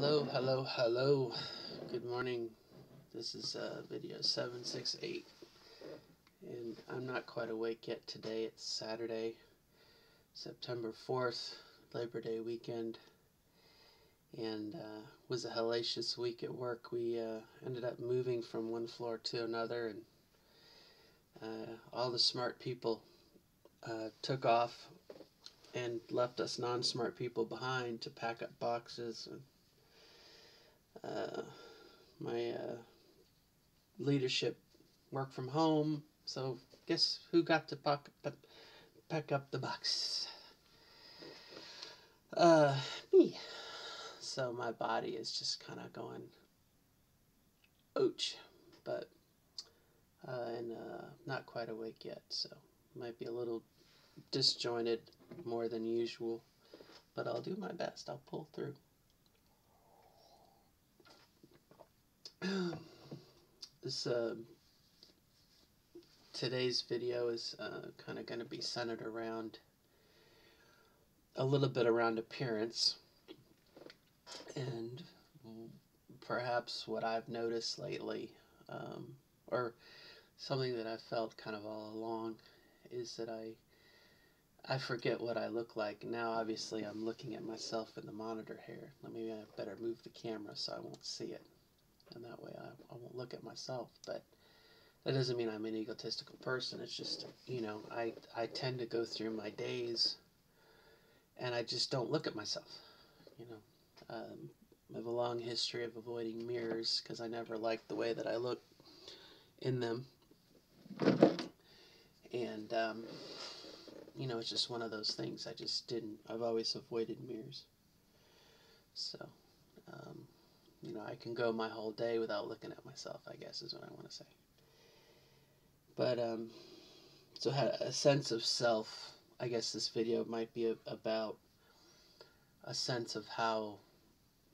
Hello, hello, hello. Good morning. This is video 768, and I'm not quite awake yet today. It's Saturday, September 4th, Labor Day weekend, and was a hellacious week at work. We ended up moving from one floor to another, and all the smart people took off and left us non-smart people behind to pack up boxes. And my leadership work from home, so guess who got to pack up the box? Me. So my body is just kind of going ouch, but and not quite awake yet, so might be a little disjointed more than usual, but I'll do my best. I'll pull through. This today's video is kind of going to be centered around a little bit around appearance and perhaps what I've noticed lately, or something that I've felt kind of all along, is that I forget what I look like. Now obviously I'm looking at myself in the monitor here. Maybe I better move the camera so I won't see it, and that way I won't look at myself. But that doesn't mean I'm an egotistical person. It's just, I tend to go through my days and I just don't look at myself. I have a long history of avoiding mirrors because I never liked the way that I look in them. And, it's just one of those things. I've always avoided mirrors. So, I can go my whole day without looking at myself, I guess is what I want to say. But, so had a sense of self. I guess this video might be about a sense of how,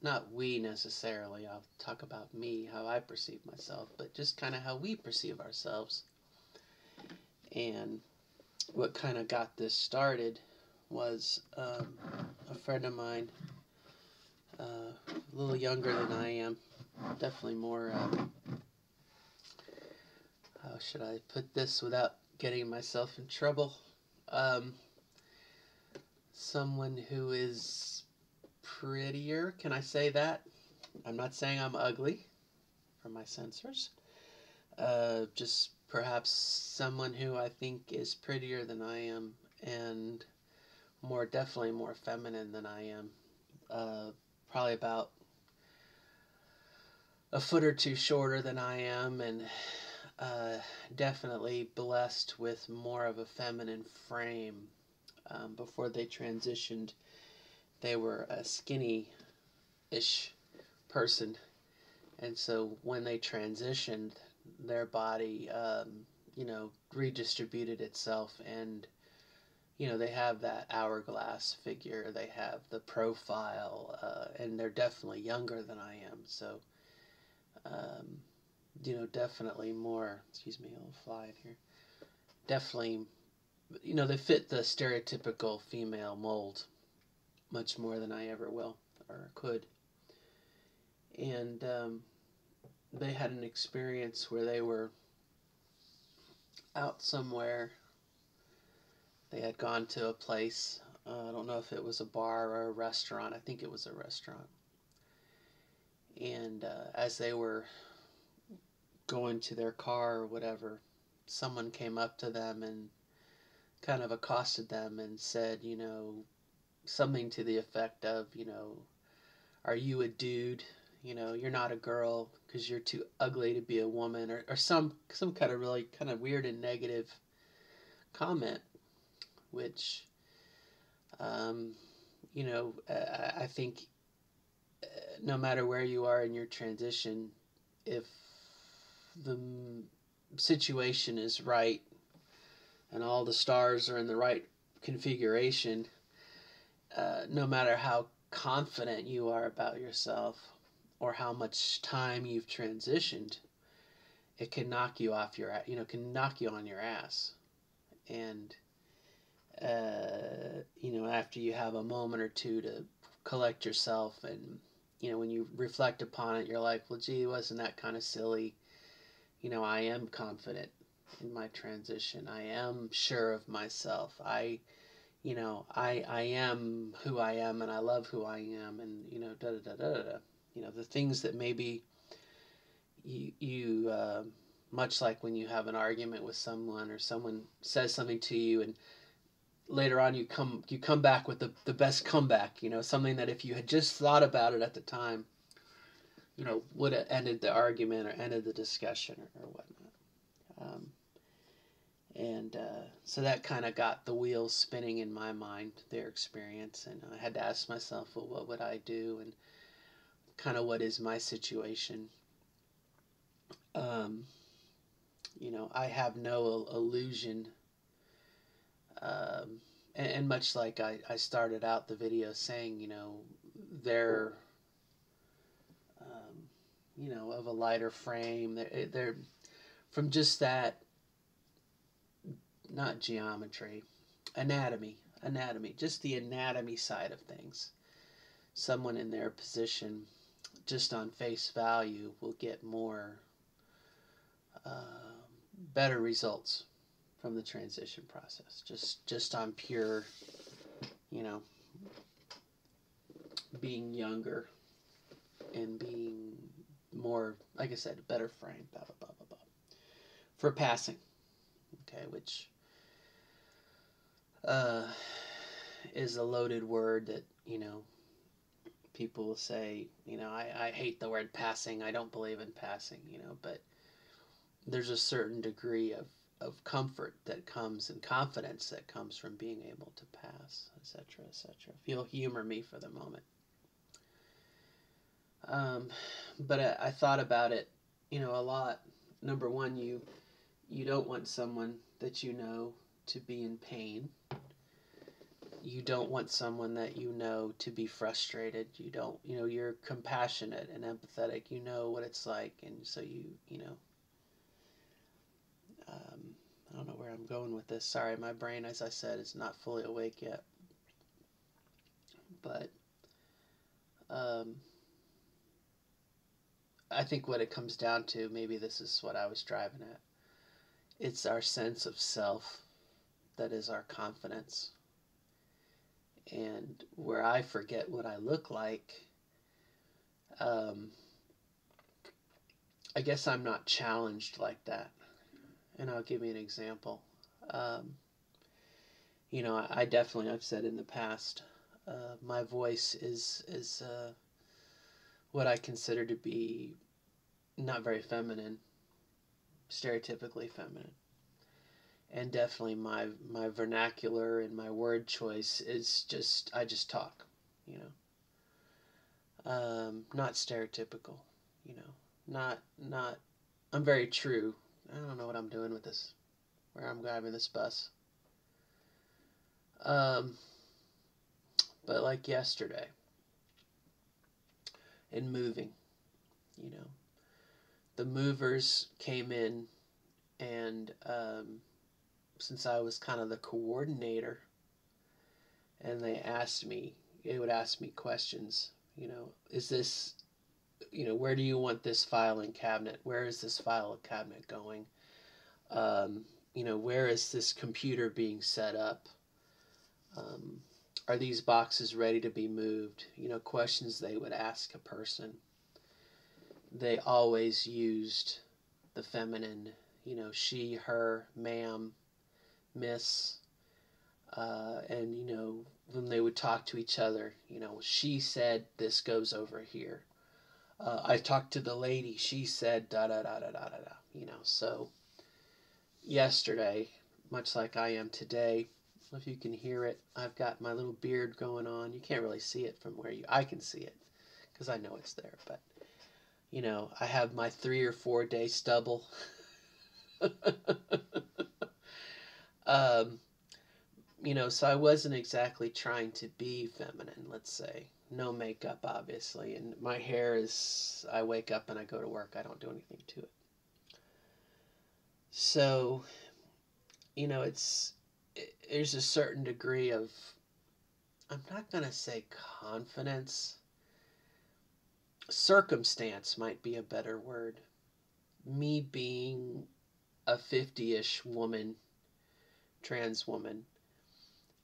not we necessarily, I'll talk about me, how I perceive myself, but just kind of how we perceive ourselves. And what kind of got this started was a friend of mine, a little younger than I am, definitely more, how should I put this without getting myself in trouble? Someone who is prettier, can I say that? I'm not saying I'm ugly for my censors. Just perhaps someone who I think is prettier than I am, and definitely more feminine than I am. Probably about a foot or two shorter than I am, and definitely blessed with more of a feminine frame. Before they transitioned, they were a skinny-ish person, and so when they transitioned, their body, redistributed itself, and they have that hourglass figure, they have the profile, and they're definitely younger than I am. So, definitely more. Excuse me, a little fly in here. Definitely, they fit the stereotypical female mold much more than I ever will or could. And they had an experience where they were out somewhere. They had gone to a place. I don't know if it was a bar or a restaurant. I think it was a restaurant. And as they were going to their car or whatever, someone came up to them and kind of accosted them and said, something to the effect of, are you a dude? You're not a girl because you're too ugly to be a woman, or some kind of really kind of weird and negative comment, which, I think no matter where you are in your transition, if the situation is right and all the stars are in the right configuration, no matter how confident you are about yourself or how much time you've transitioned, it can knock you off your, can knock you on your ass. And, after you have a moment or two to collect yourself and, when you reflect upon it, you're like, well, gee, wasn't that kind of silly? I am confident in my transition. I am sure of myself. I am who I am, and I love who I am, and da da da da da. The things that maybe you much like when you have an argument with someone, or someone says something to you, and later on you come back with the best comeback. Something that if you had just thought about it at the time, would have ended the argument or ended the discussion, or whatnot. And so that kind of got the wheels spinning in my mind, their experience. And I had to ask myself, well, what would I do? And kind of what is my situation? I have no illusion. And much like I started out the video saying, they're, of a lighter frame. They're from just that, not geometry, anatomy, just the anatomy side of things. Someone in their position, just on face value, will get more, better results from the transition process. Just on pure, being younger and being more, like I said, better frame, blah, blah, blah, blah, blah, for passing, okay, which is a loaded word that, people will say, I hate the word passing, I don't believe in passing, but there's a certain degree of comfort that comes, and confidence that comes from being able to pass, etc., etc. If you'll humor me for the moment. But I thought about it, a lot. Number one, you don't want someone that to be in pain. You don't want someone that to be frustrated. You don't, you're compassionate and empathetic. You know what it's like, and so I don't know where I'm going with this. Sorry, my brain, as I said, is not fully awake yet. But I think what it comes down to, maybe this is what I was driving at, it's our sense of self that is our confidence. And where I forget what I look like, I guess I'm not challenged like that. And I'll give you an example. I definitely, I've said in the past, my voice is what I consider to be not very feminine, stereotypically feminine. And definitely my vernacular and my word choice is I just talk, not stereotypical, not, I'm very true. I don't know what I'm doing with this, where I'm driving this bus. But like yesterday, in moving, the movers came in, and since I was kind of the coordinator, and they would ask me questions, is this, where do you want this filing cabinet? Where is this file cabinet going? Where is this computer being set up? Are these boxes ready to be moved? Questions they would ask a person. They always used the feminine, she, her, ma'am, miss, and when they would talk to each other, she said this goes over here. I talked to the lady, she said da da da da da da da. So yesterday, much like I am today, if you can hear it, I've got my little beard going on. You can't really see it from where I can see it because I know it's there, but I have my 3 or 4 day stubble. So I wasn't exactly trying to be feminine, let's say. No makeup, obviously, and my hair is, I wake up and I go to work. I don't do anything to it. So, there's a certain degree of, I'm not going to say confidence, circumstance might be a better word. Me being a 50-ish woman, trans woman,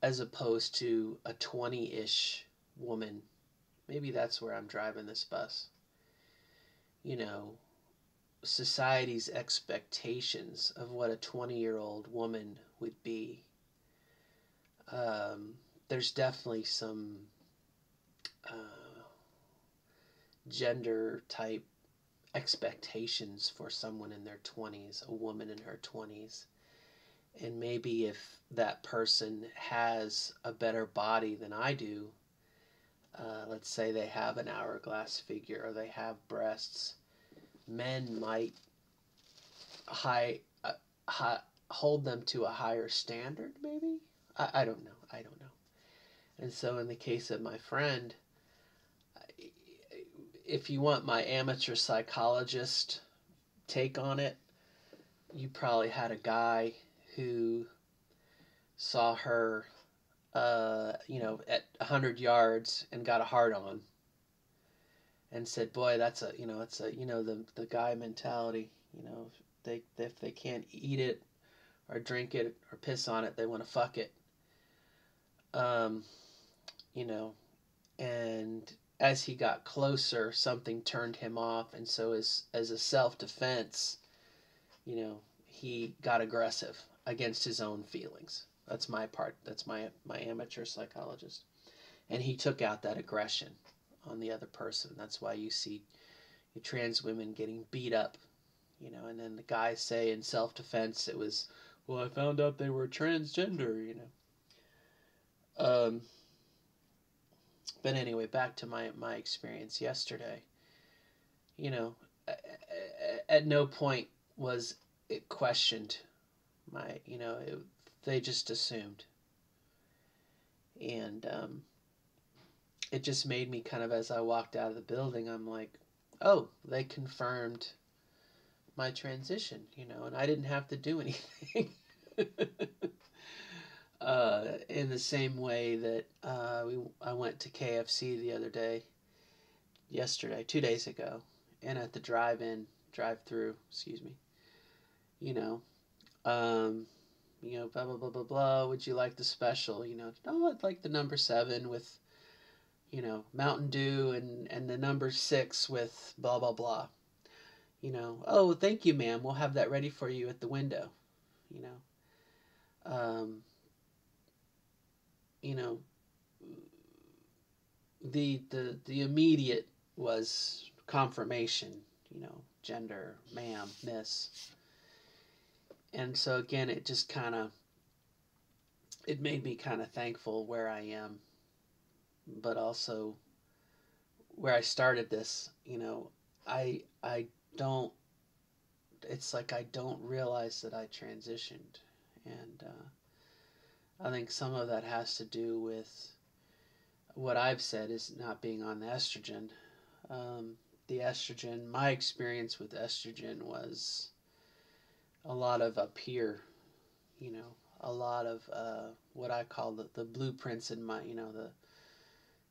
as opposed to a 20-ish woman. Maybe that's where I'm driving this bus. You know, society's expectations of what a 20-year-old woman would be. There's definitely some uh, gender type expectations for someone in their 20s, a woman in her 20s. And maybe if that person has a better body than I do, let's say they have an hourglass figure or they have breasts, men might high, hold them to a higher standard, maybe? I don't know. I don't know. And so, in the case of my friend, if you want my amateur psychologist take on it, you probably had a guy who saw her, at 100 yards and got a hard on and said, "Boy, that's a, it's a, the guy mentality. If they can't eat it or drink it or piss on it, they want to fuck it." Um, you know, and as he got closer, something turned him off, and so as a self defense, he got aggressive against his own feelings. That's my part. That's my amateur psychologist, and he took out that aggression on the other person. That's why you see trans women getting beat up, and then the guys say in self defense it was, well, I found out they were transgender. Um, but anyway, back to my experience yesterday. You know, at no point was it questioned. They just assumed, and it just made me kind of, as I walked out of the building, I'm like, oh, they confirmed my transition, and I didn't have to do anything. In the same way that I went to KFC the other day, yesterday, 2 days ago, and at the drive-through, excuse me, you know, um, blah blah blah blah blah. Would you like the special? Oh, I'd like the number 7 with, Mountain Dew and the number 6 with blah blah blah. Oh, thank you, ma'am. We'll have that ready for you at the window. You know, um, you know, the immediate was confirmation. Gender, ma'am, miss. And so again, it made me kind of thankful where I am, but also where I started this. I don't. It's like I don't realize that I transitioned, and I think some of that has to do with what I've said is not being on the estrogen. Um, the estrogen, my experience with estrogen was a lot of up here, a lot of what I call the blueprints in my,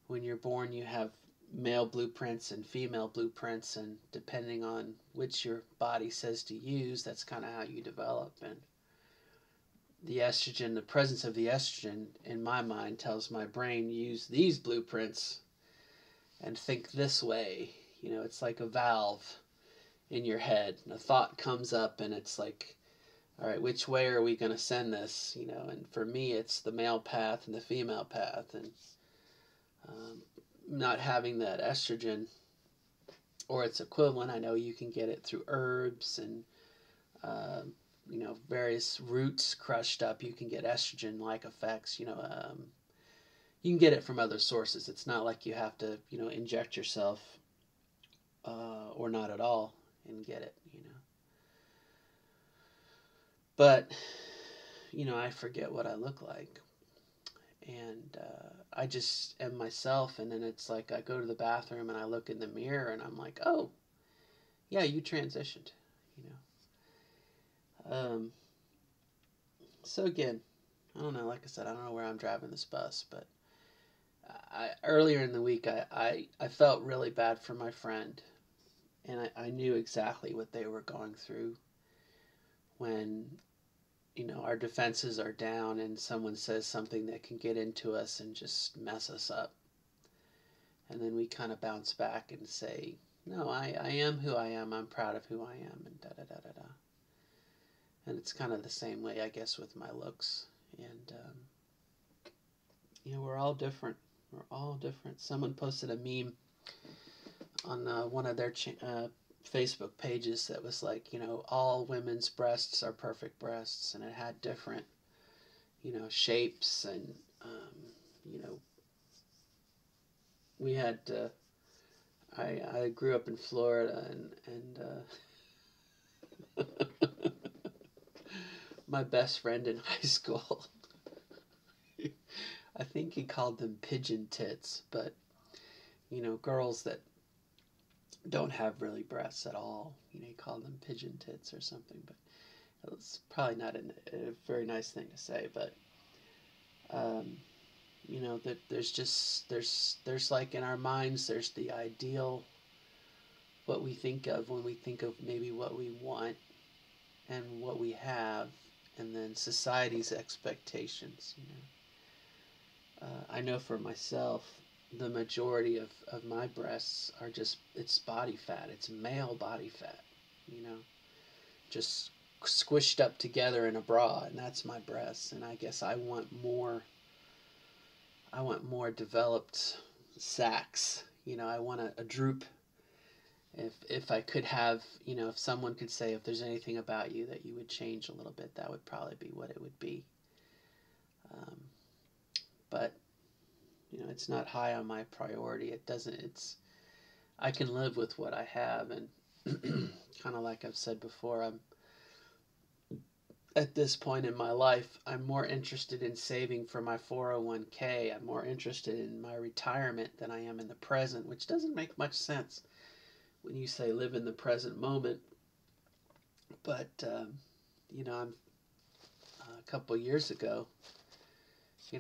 when you're born, you have male blueprints and female blueprints, and depending on which your body says to use, that's kind of how you develop. And the presence of the estrogen in my mind tells my brain, use these blueprints and think this way. It's like a valve in your head, and a thought comes up, and it's like, all right, which way are we going to send this? And for me, it's the male path and the female path, and not having that estrogen or its equivalent. I know you can get it through herbs and various roots crushed up. You can get estrogen-like effects. You can get it from other sources. It's not like you have to inject yourself or not at all and get it. But I forget what I look like, and I just am myself. And then it's like I go to the bathroom and I look in the mirror and I'm like, oh, yeah, you transitioned. So again, I don't know. Like I said, I don't know where I'm driving this bus, but earlier in the week, I felt really bad for my friend, and I knew exactly what they were going through when, our defenses are down and someone says something that can get into us and just mess us up. And then we kind of bounce back and say, no, I am who I am. I'm proud of who I am, and da da da da da. And it's kind of the same way, I guess, with my looks. And, we're all different. We're all different. Someone posted a meme on one of their Facebook pages that was like, all women's breasts are perfect breasts. And it had different, shapes. And, we had, I grew up in Florida, and my best friend in high school, I think he called them pigeon tits, but, girls that don't have really breasts at all, he called them pigeon tits or something, but it's probably not a very nice thing to say, but, that there's like in our minds, there's the ideal, what we think of when we think of maybe what we want and what we have, and then society's expectations. I know for myself, the majority of my breasts are it's body fat. It's male body fat, just squished up together in a bra, and that's my breasts. And I guess I want more developed sacs. I want a droop. If I could have, if someone could say, if there's anything about you that you would change a little bit, that would probably be what it would be. But, it's not high on my priority. I can live with what I have. And kind of like I've said before, I'm at this point in my life, I'm more interested in saving for my 401k. I'm more interested in my retirement than I am in the present, which doesn't make much sense when you say live in the present moment. But, I'm a couple years ago,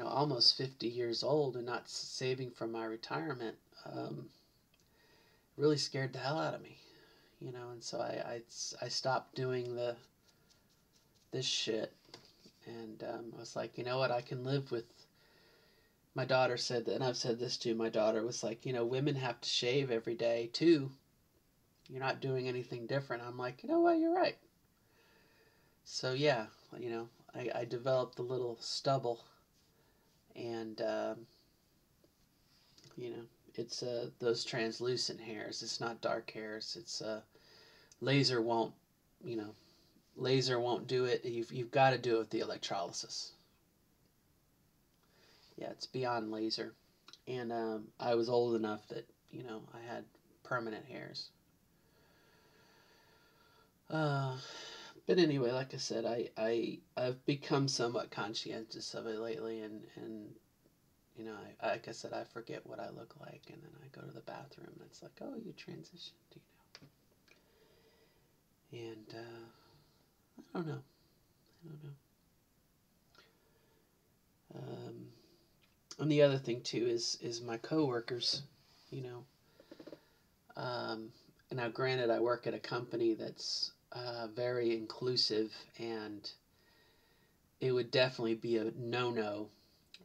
almost 50 years old and not saving for my retirement, really scared the hell out of me, and so I stopped doing this shit, and I was like, you know what, I can live with. My daughter said that, and I've said this too, my daughter was like, women have to shave every day too. You're not doing anything different. I'm like, you know what, you're right. So yeah, I developed a little stubble, and it's those translucent hairs. It's not dark hairs. It's laser won't do it. You've got to do it with the electrolysis. Yeah, it's beyond laser. And I was old enough that I had permanent hairs. But anyway, like I said, I've become somewhat conscientious of it lately, and like I said, I forget what I look like, and then I go to the bathroom, and it's like, oh, you transitioned, And I don't know. And the other thing too is my coworkers, now granted, I work at a company that's very inclusive, and it would definitely be a no-no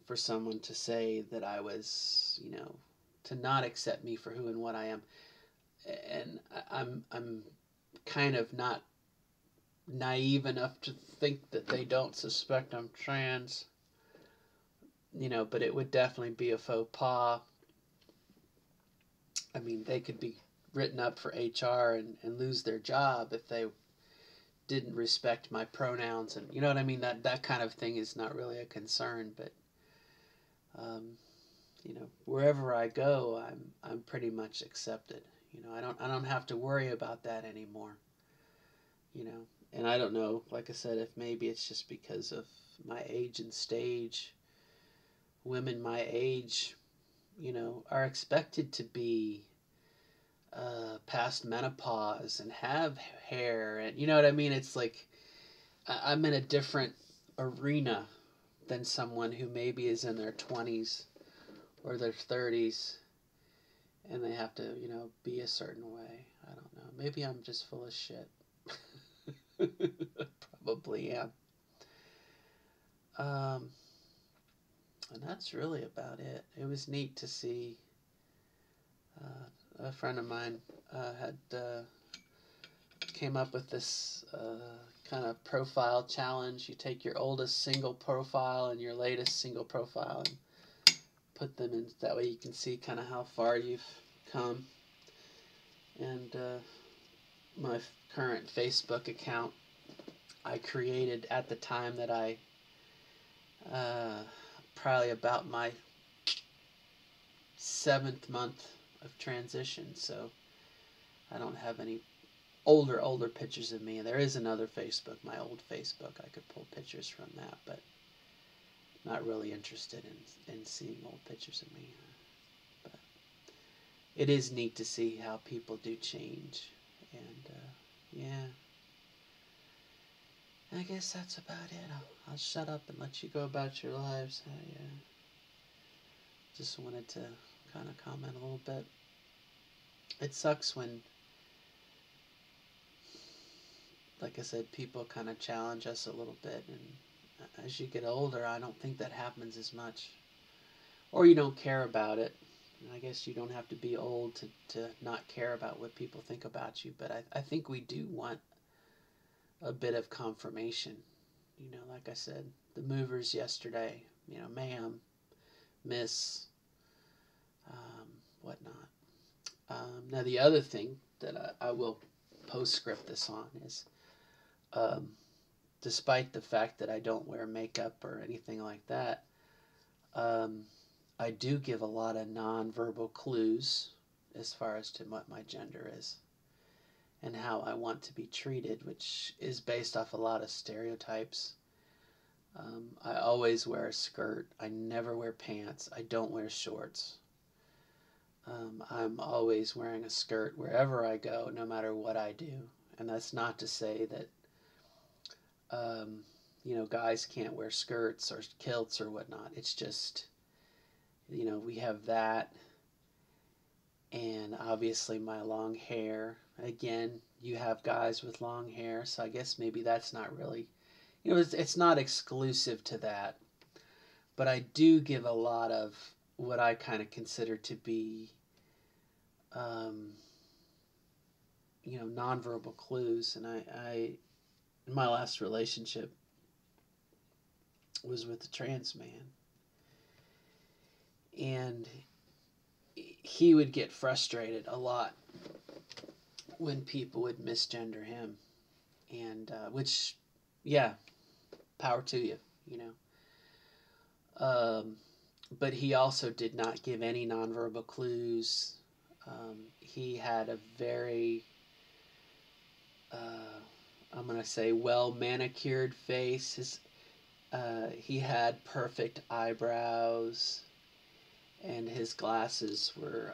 for someone to say that I was, to not accept me for who and what I am. And I'm kind of not naive enough to think that they don't suspect I'm trans, but it would definitely be a faux pas. I mean, they could be written up for HR and lose their job if they didn't respect my pronouns, and you know what I mean. That kind of thing is not really a concern, but wherever I go, I'm pretty much accepted. I don't have to worry about that anymore. And I don't know, like I said, if maybe it's just because of my age and stage. Women my age, are expected to be past menopause and have hair, and you know what I mean. It's like I'm in a different arena than someone who maybe is in their 20s or their 30s, and they have to, be a certain way. I don't know. Maybe I'm just full of shit. Probably am. And that's really about it. It was neat to see a friend of mine had came up with this kind of profile challenge. You take your oldest single profile and your latest single profile and put them in. That way you can see kind of how far you've come. And my current Facebook account I created at the time that I probably about my 7th month of transition, so I don't have any older pictures of me. There is another Facebook, my old Facebook. I could pull pictures from that, but not really interested in seeing old pictures of me. But it is neat to see how people do change, and yeah. I guess that's about it. I'll shut up and let you go about your lives. I just wanted to kind of comment a little bit. It sucks when, like I said, people kind of challenge us a little bit, and as you get older, I don't think that happens as much. Or you don't care about it. And I guess you don't have to be old to not care about what people think about you, but I think we do want a bit of confirmation. Like I said, the movers yesterday, ma'am, miss, whatnot. Now, the other thing that I will postscript this on is, despite the fact that I don't wear makeup or anything like that, I do give a lot of nonverbal clues as far as to what my gender is and how I want to be treated, which is based off a lot of stereotypes. I always wear a skirt. I never wear pants. I don't wear shorts. I'm always wearing a skirt wherever I go, no matter what I do. And that's not to say that, guys can't wear skirts or kilts or whatnot. It's just, we have that. And obviously my long hair. Again, you have guys with long hair, so I guess maybe that's not really, it's not exclusive to that. But I do give a lot of what I kind of consider to be, nonverbal clues. And I my last relationship was with a trans man. And he would get frustrated a lot when people would misgender him. And, which, yeah, power to you, But he also did not give any nonverbal clues. He had a very, I'm going to say, well-manicured face. He had perfect eyebrows, and his glasses were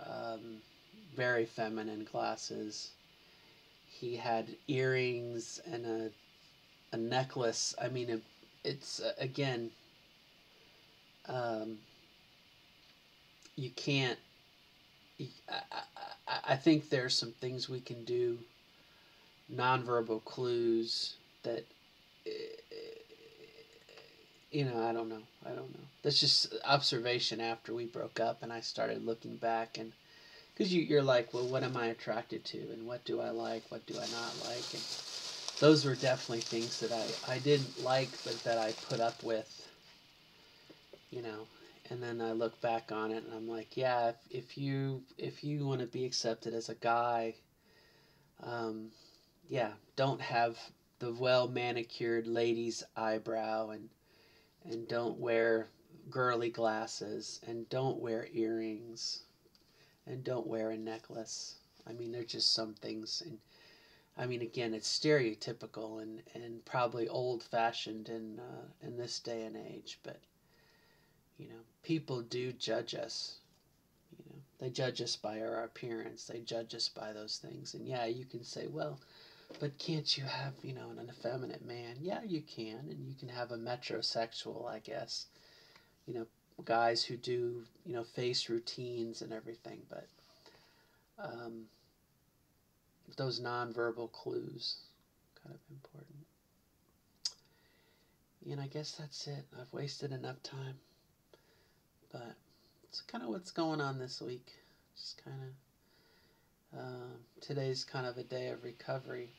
very feminine glasses. He had earrings and a necklace. I mean, it's again, you can't. I think there's some things we can do, nonverbal clues that, I don't know. That's just observation after we broke up, and I started looking back, and because you're like, well, what am I attracted to, and what do I like, what do I not like, and those were definitely things that I didn't like, but that I put up with, and then I look back on it, and I'm like, yeah, if you want to be accepted as a guy, yeah, don't have the well-manicured lady's eyebrow, and don't wear girly glasses, and don't wear earrings, and don't wear a necklace. I mean, there's just some things, and I mean, again, it's stereotypical and probably old-fashioned in this day and age, but people do judge us. They judge us by our appearance. They judge us by those things, and yeah, you can say, well, but can't you have, an effeminate man? Yeah, you can, and you can have a metrosexual, I guess. guys who do, face routines and everything, but um, those nonverbal clues kind of important. And I guess that's it. I've wasted enough time, but it's kind of what's going on this week. Just kind of today's kind of a day of recovery.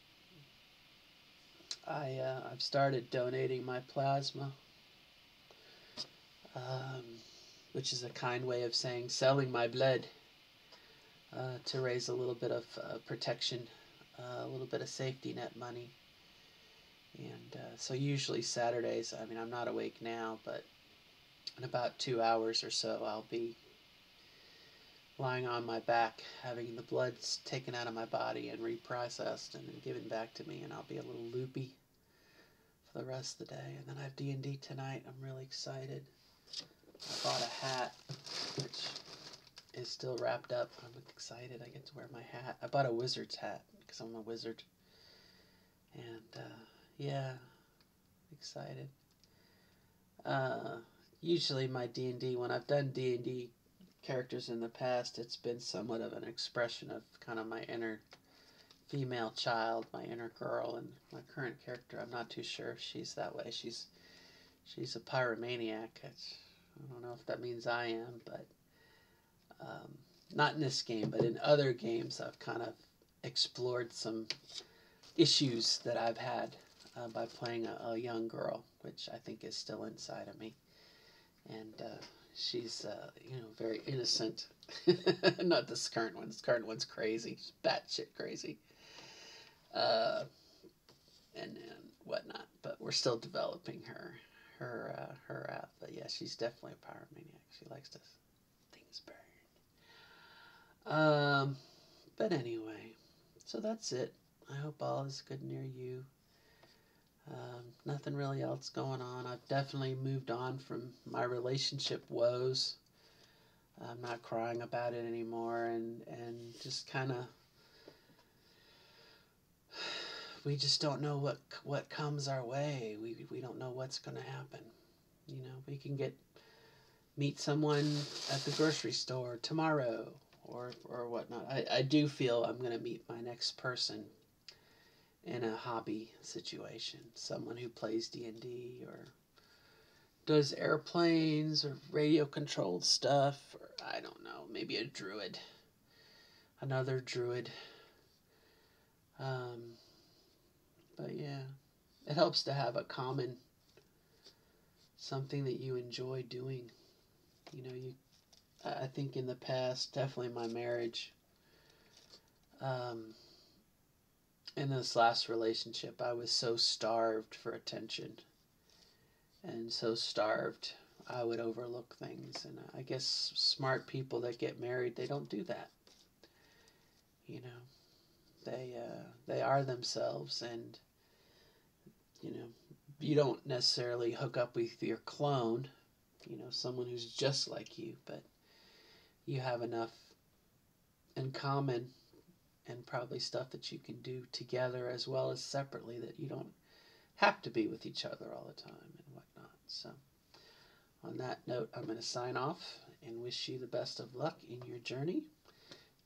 I've started donating my plasma, um, which is a kind way of saying selling my blood, to raise a little bit of protection, a little bit of safety net money. And so usually Saturdays, I mean, I'm not awake now, but in about 2 hours or so, I'll be lying on my back, having the blood taken out of my body and reprocessed and then given back to me, and I'll be a little loopy for the rest of the day. And then I have D&D tonight. I'm really excited. I bought a hat, which is still wrapped up. I'm excited. I get to wear my hat. I bought a wizard's hat because I'm a wizard. And yeah, excited. Usually my D&D, when I've done D&D characters in the past, it's been somewhat of an expression of kind of my inner female child, my inner girl, and my current character, I'm not too sure if she's that way. She's a pyromaniac. I don't know if that means I am, but not in this game, but in other games I've kind of explored some issues that I've had by playing a young girl, which I think is still inside of me. And she's, very innocent. Not this current one. This current one's crazy. She's batshit crazy. And whatnot. But we're still developing her. But yeah, she's definitely a pyromaniac. She likes to things burn. But anyway, so that's it. I hope all is good near you. Nothing really else going on. I've definitely moved on from my relationship woes. I'm not crying about it anymore, and just kind of, we just don't know what comes our way. We don't know what's going to happen. We can meet someone at the grocery store tomorrow or whatnot. I do feel I'm going to meet my next person in a hobby situation, someone who plays D&D or does airplanes or radio controlled stuff, or I don't know, maybe a druid, another druid. But yeah, it helps to have a common something that you enjoy doing. I think in the past, definitely my marriage, in this last relationship, I was so starved for attention and so starved I would overlook things. And I guess smart people that get married, they don't do that. They are themselves, and you don't necessarily hook up with your clone, someone who's just like you, but you have enough in common and probably stuff that you can do together as well as separately, that you don't have to be with each other all the time and whatnot. So on that note, I'm going to sign off and wish you the best of luck in your journey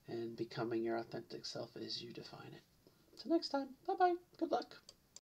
and becoming your authentic self as you define it. Till next time, bye-bye. Good luck.